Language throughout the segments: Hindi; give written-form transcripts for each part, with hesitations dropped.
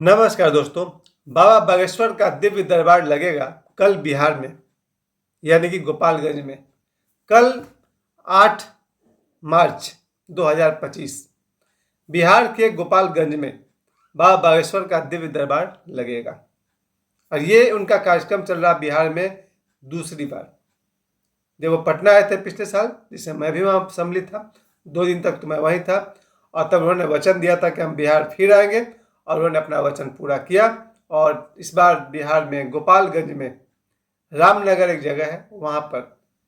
नमस्कार दोस्तों। बाबा बागेश्वर का दिव्य दरबार लगेगा कल बिहार में, यानी कि गोपालगंज में। कल 8 मार्च 2025 बिहार के गोपालगंज में बाबा बागेश्वर का दिव्य दरबार लगेगा। और ये उनका कार्यक्रम चल रहा बिहार में दूसरी बार। जब वो पटना आए थे पिछले साल, जिससे मैं भी वहाँ सम्मिलित था, 2 दिन तक तो मैं वहीं था, और तब उन्होंने वचन दिया था कि हम बिहार फिर आएंगे, और उन्होंने अपना वचन पूरा किया। और इस बार बिहार में गोपालगंज में रामनगर एक जगह है, वहाँ पर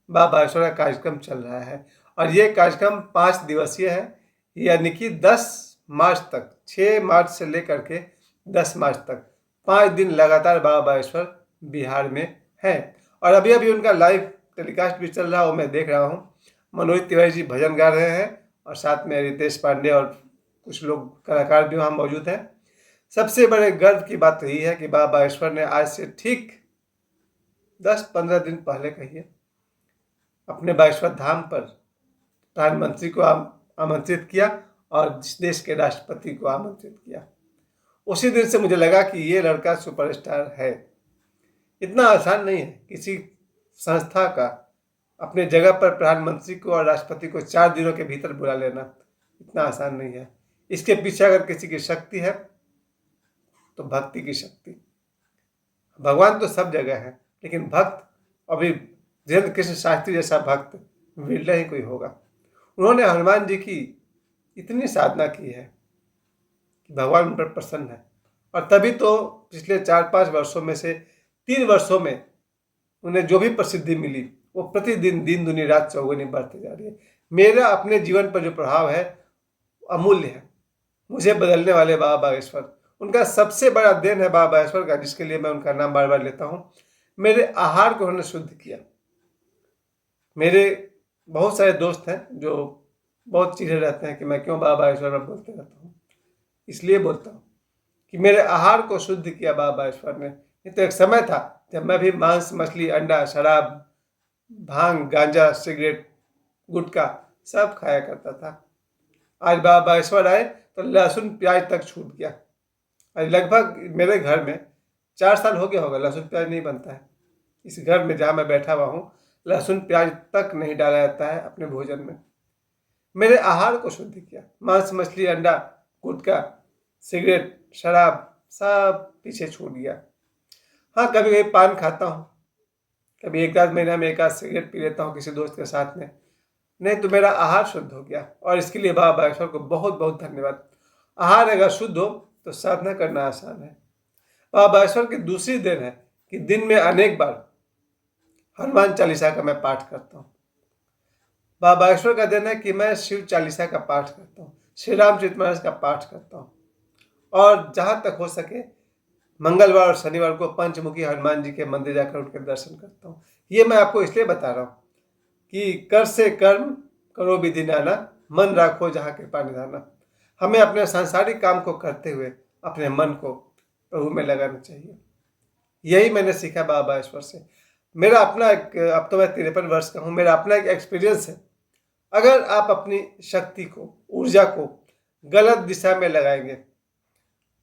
बाबा बागेश्वर का कार्यक्रम चल रहा है। और ये कार्यक्रम 5 दिवसीय है, यानी कि 10 मार्च तक, 6 मार्च से लेकर के 10 मार्च तक 5 दिन लगातार बाबा बागेश्वर बिहार में है। और अभी अभी उनका लाइव टेलीकास्ट भी चल रहा है, वो मैं देख रहा हूँ। मनोज तिवारी जी भजन गा रहे हैं, और साथ में रितेश पांडे और कुछ लोग कलाकार भी वहाँ मौजूद हैं। सबसे बड़े गर्व की बात तो यही है कि बाबा बागेश्वर ने आज से ठीक 10-15 दिन पहले कहिए अपने बागेश्वर धाम पर प्रधानमंत्री को आमंत्रित किया, और देश के राष्ट्रपति को आमंत्रित किया। उसी दिन से मुझे लगा कि ये लड़का सुपरस्टार है। इतना आसान नहीं है किसी संस्था का अपने जगह पर प्रधानमंत्री को और राष्ट्रपति को 4 दिनों के भीतर बुला लेना। इतना आसान नहीं है। इसके पीछे अगर किसी की शक्ति है तो भक्ति की शक्ति। भगवान तो सब जगह है, लेकिन भक्त, अभी धीरेन्द्र कृष्ण शास्त्री जैसा भक्त विरला ही कोई होगा। उन्होंने हनुमान जी की इतनी साधना की है कि भगवान उन पर प्रसन्न है। और तभी तो पिछले 4-5 वर्षों में से 3 वर्षों में उन्हें जो भी प्रसिद्धि मिली, वो प्रतिदिन दिन दुनी रात चौगुनी बढ़ती जा रही है। मेरा अपने जीवन पर जो प्रभाव है अमूल्य है। मुझे बदलने वाले बाबा बागेश्वर, उनका सबसे बड़ा देन है बाबा बागेश्वर का, जिसके लिए मैं उनका नाम बार बार लेता हूँ। मेरे आहार को उन्होंने शुद्ध किया। मेरे बहुत सारे दोस्त हैं जो बहुत चीज़ें रहते हैं कि मैं क्यों बाबा बागेश्वर में बोलते रहता हूँ। इसलिए बोलता हूँ कि मेरे आहार को शुद्ध किया बाबा बागेश्वर ने। ये तो एक समय था जब मैं भी मांस, मछली, अंडा, शराब, भांग, गांजा, सिगरेट, गुटखा सब खाया करता था। आज बाबा बागेश्वर आए तो लहसुन प्याज तक छूट गया। आज लगभग मेरे घर में 4 साल हो गया होगा लहसुन प्याज नहीं बनता है। इस घर में जहाँ मैं बैठा हुआ हूँ, लहसुन प्याज तक नहीं डाला जाता है अपने भोजन में। मेरे आहार को शुद्ध किया। मांस, मछली, अंडा, गुटखा, सिगरेट, शराब सब पीछे छूट गया। हाँ, कभी कभी पान खाता हूँ, कभी एक आध महीना में एक आध सिगरेट पी लेता हूँ किसी दोस्त के साथ में। नहीं तो मेरा आहार शुद्ध हो गया, और इसके लिए बाबा बागेश्वर को बहुत बहुत धन्यवाद। आहार अगर शुद्ध हो तो साधना करना आसान है। बाबा बागेश्वर की दूसरी देन है कि दिन में अनेक बार हनुमान चालीसा का मैं पाठ करता हूँ। बाबा बागेश्वर का देन है कि मैं शिव चालीसा का पाठ करता हूँ, श्री रामचरितमानस का पाठ करता हूँ, और जहाँ तक हो सके मंगलवार और शनिवार को पंचमुखी हनुमान जी के मंदिर जाकर उनके दर्शन करता हूँ। ये मैं आपको इसलिए बता रहा हूँ कि कर से कर्म करो विधि नाना, मन राखो जहाँ कृपा निधाना। हमें अपने सांसारिक काम को करते हुए अपने मन को प्रभु में लगाना चाहिए। यही मैंने सीखा बाबा बागेश्वर से। मेरा अपना एक, अब तो मैं 53 वर्ष का हूँ, मेरा अपना एक एक्सपीरियंस है। अगर आप अपनी शक्ति को, ऊर्जा को गलत दिशा में लगाएंगे,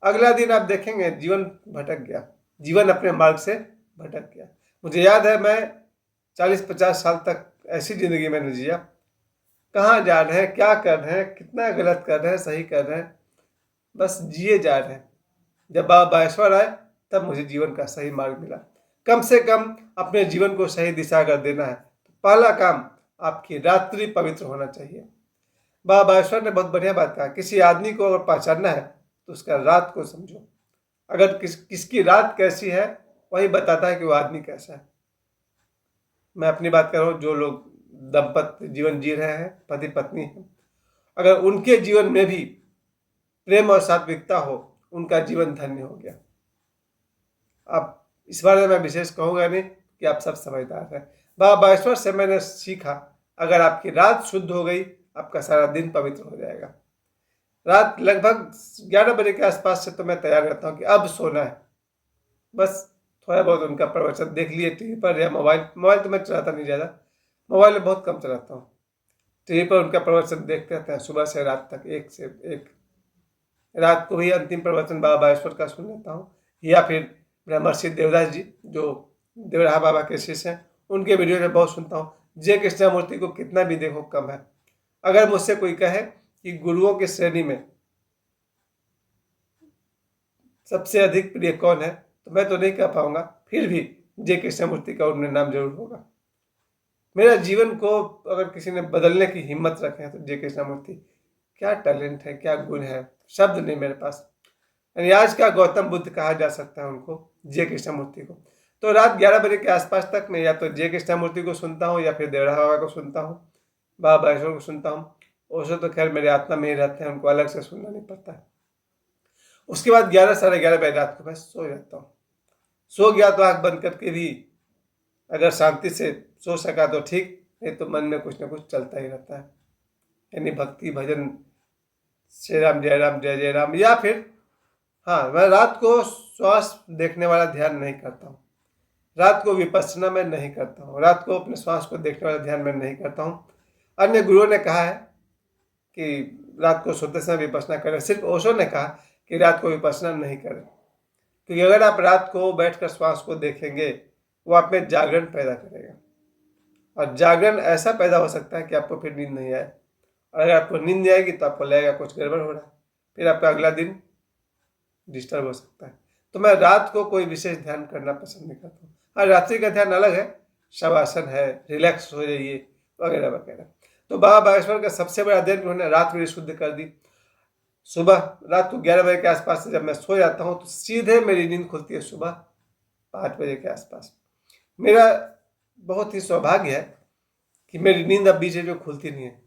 अगला दिन आप देखेंगे जीवन भटक गया, जीवन अपने मार्ग से भटक गया। मुझे याद है मैं 40-50 साल तक ऐसी जिंदगी मैंने जिया। कहाँ जा रहे हैं, क्या कर रहे हैं, कितना गलत कर रहे हैं, सही कर रहे हैं, बस जिए जा रहे हैं। जब बाबा बागेश्वर आए तब मुझे जीवन का सही मार्ग मिला। कम से कम अपने जीवन को सही दिशा अगर देना है तो पहला काम आपकी रात्रि पवित्र होना चाहिए। बाबा बागेश्वर ने बहुत बढ़िया बात कहा, किसी आदमी को अगर पहचानना है तो उसका रात को समझो। अगर किसकी रात कैसी है वही बताता है कि वो आदमी कैसा है। मैं अपनी बात कर रहा हूँ, जो लोग दंपत्ति जीवन जी रहे हैं, पति पत्नी हैं, अगर उनके जीवन में भी प्रेम और सात्विकता हो, उनका जीवन धन्य हो गया। अब इस बारे में मैं विशेष कहूँगा नहीं कि आप सब समझदार हैं। बाबा बागेश्वर से मैंने सीखा, अगर आपकी रात शुद्ध हो गई, आपका सारा दिन पवित्र हो जाएगा। रात लगभग 11 बजे के आसपास से तो मैं तैयार रहता हूँ कि अब सोना है। बस थोड़ा बहुत उनका प्रवचन देख लिए टीवी पर, या मोबाइल तो मैं चलाता नहीं ज़्यादा, मोबाइल में बहुत कम चलाता हूँ। टीवी पर उनका प्रवचन देखते रहते हैं सुबह से रात तक, एक से एक। रात को ही अंतिम प्रवचन बाबा बागेश्वर का सुन लेता हूँ, या फिर ब्रह्मर्षि देवदास जी जो देवराहा बाबा के शिष्य हैं उनके वीडियो में बहुत सुनता हूँ। जे कृष्णमूर्ति को कितना भी देखो कम है। अगर मुझसे कोई कहे कि गुरुओं की श्रेणी में सबसे अधिक प्रिय कौन है तो मैं तो नहीं कह पाऊंगा, फिर भी जे कृष्णमूर्ति का उनमें नाम जरूर होगा। मेरा जीवन को अगर किसी ने बदलने की हिम्मत रखे है तो जे कृष्णमूर्ति। क्या टैलेंट है, क्या गुण है, शब्द नहीं मेरे पास। यानी आज का गौतम बुद्ध कहा जा सकता है उनको, जे कृष्णमूर्ति को। तो रात 11 बजे के आसपास तक मैं या तो जे कृष्णमूर्ति को सुनता हूँ या फिर देवराहा बाबा को सुनता हूँ, बाबा बागेश्वर को सुनता हूँ। ओशो तो खैर मेरे आत्मा में ही रहते हैं, उनको अलग से सुनना नहीं पड़ता है। उसके बाद 11 साढ़े 11 बजे रात को मैं सो जाता हूँ। सो गया तो आँख बंद करके भी अगर शांति से सो सका तो ठीक, नहीं तो मन में कुछ ना कुछ चलता ही रहता है। यानी भक्ति भजन, श्री राम जय जय राम, या फिर हाँ, मैं रात को श्वास देखने वाला ध्यान नहीं करता हूँ। रात को विपश्यना में नहीं करता हूँ। रात को अपने श्वास को देखने वाला ध्यान में नहीं करता हूँ। अन्य गुरुओं ने कहा है कि रात को सोते समय विपश्यना करें, सिर्फ ओशो ने कहा कि रात को विपश्यना नहीं करें, क्योंकि अगर आप रात को बैठकर श्वास को देखेंगे वो आप में जागरण पैदा करेगा, और जागरण ऐसा पैदा हो सकता है कि आपको फिर नींद नहीं आए, और अगर आपको नींद नहीं आएगी तो आपको लगेगा कुछ गड़बड़ हो रहा है, फिर आपका अगला दिन डिस्टर्ब हो सकता है। तो मैं रात को कोई विशेष ध्यान करना पसंद नहीं करता हूँ। हाँ, रात्रि का ध्यान अलग है, शवासन है, रिलैक्स हो जाइए वगैरह वगैरह। तो बाबा बागेश्वर का सबसे बड़ा अध्ययन उन्होंने रात मेरी शुद्ध कर दी। सुबह रात को 11 बजे के आसपास से जब मैं सो जाता हूँ तो सीधे मेरी नींद खुलती है सुबह 5 बजे के आसपास। मेरा बहुत ही सौभाग्य है कि मेरी नींद अब बीच में खुलती नहीं है।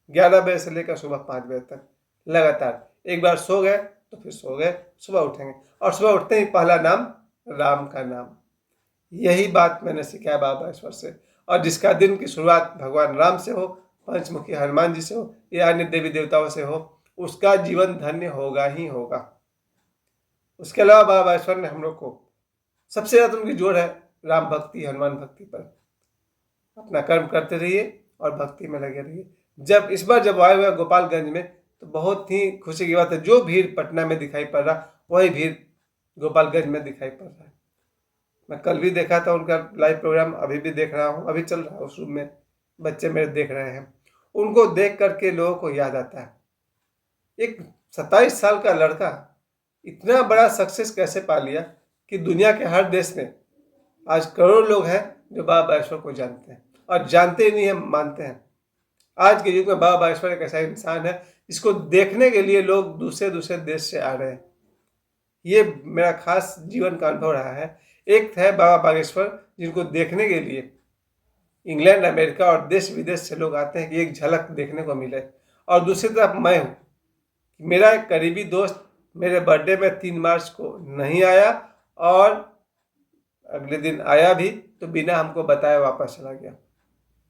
11 बजे से लेकर सुबह 5 बजे तक लगातार। एक बार सो गए तो फिर सो गए, सुबह उठेंगे, और सुबह उठते ही पहला नाम राम का नाम। यही बात मैंने सीखा है बाबा बागेश्वर से। और जिसका दिन की शुरुआत भगवान राम से हो, पंचमुखी हनुमान जी से हो, या अन्य देवी देवताओं से हो, उसका जीवन धन्य होगा ही होगा। उसके अलावा बाबा बागेश्वर ने हम लोग को सबसे ज़्यादा उनकी जोर है राम भक्ति, हनुमान भक्ति पर। अपना कर्म करते रहिए और भक्ति में लगे रहिए। इस बार जब आए हुए गोपालगंज में तो बहुत ही खुशी की बात है, जो भीड़ पटना में दिखाई पड़ रहा वही भीड़ गोपालगंज में दिखाई पड़ रहा है। मैं कल भी देखा था उनका लाइव प्रोग्राम, अभी भी देख रहा हूँ, अभी चल रहा है, उस रूम में बच्चे मेरे देख रहे हैं। उनको देख करके लोगों को याद आता है एक 27 साल का लड़का इतना बड़ा सक्सेस कैसे पा लिया कि दुनिया के हर देश में आज करोड़ों लोग हैं जो बाबा बागेश्वर को जानते हैं, और जानते ही नहीं है, मानते हैं। आज के युग में बाबा बागेश्वर एक ऐसा इंसान है जिसको देखने के लिए लोग दूसरे दूसरे देश से आ रहे हैं। ये मेरा खास जीवन का अनुभव रहा है। एक है बाबा बागेश्वर जिनको देखने के लिए इंग्लैंड, अमेरिका और देश विदेश से लोग आते हैं कि एक झलक देखने को मिले, और दूसरी तरफ मैं हूँ। मेरा एक करीबी दोस्त मेरे बर्थडे में 3 मार्च को नहीं आया, और अगले दिन आया भी तो बिना हमको बताए वापस चला गया।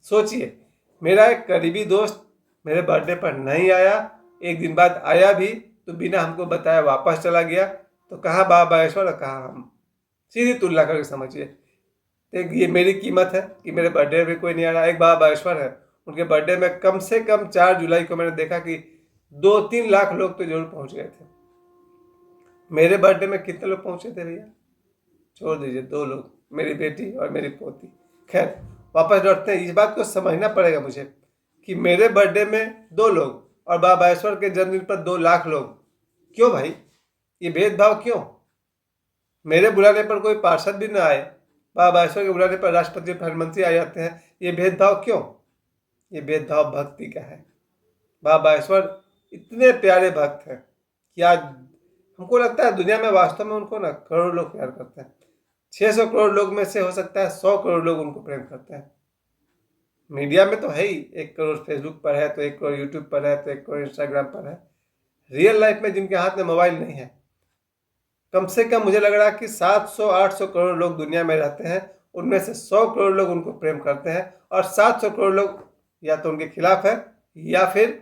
सोचिए, मेरा एक करीबी दोस्त मेरे बर्थडे पर नहीं आया, एक दिन बाद आया भी तो बिना हमको बताया वापस चला गया। तो कहाँ बाबा बागेश्वर और कहाँ हम, सीधी तुलना करके समझिए। तो ये मेरी कीमत है कि मेरे बर्थडे में कोई नहीं आ रहा। एक बाबा बागेश्वर है, उनके बर्थडे में कम से कम 4 जुलाई को मैंने देखा कि 2-3 लाख लोग तो जरूर पहुंच गए थे। मेरे बर्थडे में कितने लोग पहुंचे थे भैया? छोड़ दीजिए, 2 लोग, मेरी बेटी और मेरी पोती। खैर, वापस लौटते हैं। इस बात को समझना पड़ेगा मुझे कि मेरे बर्थडे में 2 लोग और बाबा बागेश्वर के जन्मदिन पर 2 लाख लोग। क्यों भाई, ये भेदभाव क्यों? मेरे बुलाने पर कोई पार्षद भी ना आए, बाबा बागेश्वर के बुलाने पर राष्ट्रपति, प्रधानमंत्री आ जाते हैं। ये भेदभाव क्यों? ये भेदभाव भक्ति का है। बाबा बागेश्वर इतने प्यारे भक्त हैं कि आज हमको लगता है दुनिया में वास्तव में उनको ना करोड़ लोग प्यार करते हैं। 600 करोड़ लोग में से हो सकता है 100 करोड़ लोग उनको प्रेम करते हैं। मीडिया में तो है ही, 1 करोड़ फेसबुक पर है, तो 1 करोड़ यूट्यूब पर है, तो 1 करोड़ इंस्टाग्राम पर है। रियल लाइफ में जिनके हाथ में मोबाइल नहीं है, कम से कम मुझे लग रहा है कि 700-800 करोड़ लोग दुनिया में रहते हैं। उनमें से 100 करोड़ लोग उनको प्रेम करते हैं, और 700 करोड़ लोग या तो उनके खिलाफ है या फिर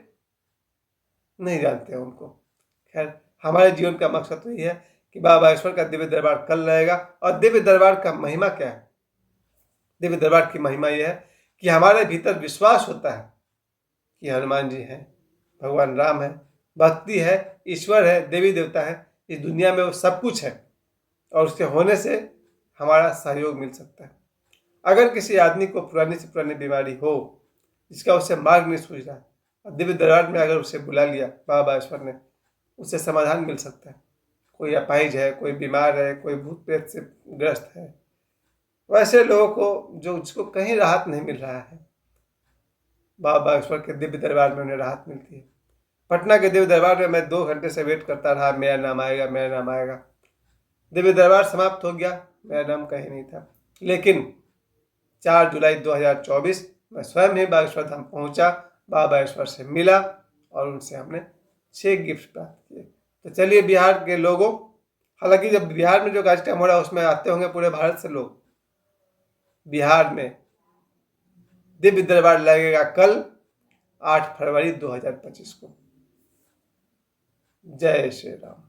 नहीं जानते हैं उनको। खैर, हमारे जीवन का मकसद तो ये है कि बाबा बागेश्वर का दिव्य दरबार कल रहेगा। और दिव्य दरबार का महिमा क्या है? दिव्य दरबार की महिमा यह है कि हमारे भीतर विश्वास होता है कि हनुमान जी हैं, भगवान राम है, भक्ति है, ईश्वर है, देवी देवता है, इस दुनिया में वो सब कुछ है और उसके होने से हमारा सहयोग मिल सकता है। अगर किसी आदमी को पुरानी से पुरानी बीमारी हो जिसका उससे मार्ग नहीं सूझ रहा, दिव्य दरबार में अगर उसे बुला लिया बाबा बागेश्वर ने, उससे समाधान मिल सकता है। कोई अपाहिज है, कोई बीमार है, कोई भूत प्रेत से ग्रस्त है, वैसे लोगों को जो जिसको कहीं राहत नहीं मिल रहा है, बाबा बागेश्वर के दिव्य दरबार में उन्हें राहत मिलती है। पटना के दिव्य दरबार में मैं 2 घंटे से वेट करता रहा, मेरा नाम आएगा, मेरा नाम आएगा। दिव्य दरबार समाप्त हो गया, मेरा नाम कहीं नहीं था। लेकिन 4 जुलाई 2024 मैं स्वयं ही बागेश्वर धाम पहुंचा, बाबा बागेश्वर से मिला और उनसे हमने 6 गिफ्ट प्राप्त किए। तो चलिए बिहार के लोगों, हालांकि जब बिहार में जो कार्यक्रम हो रहा है उसमें आते होंगे पूरे भारत से लोग। बिहार में दिव्य दरबार लगेगा कल 8 फरवरी 2025 को। जय श्री राम।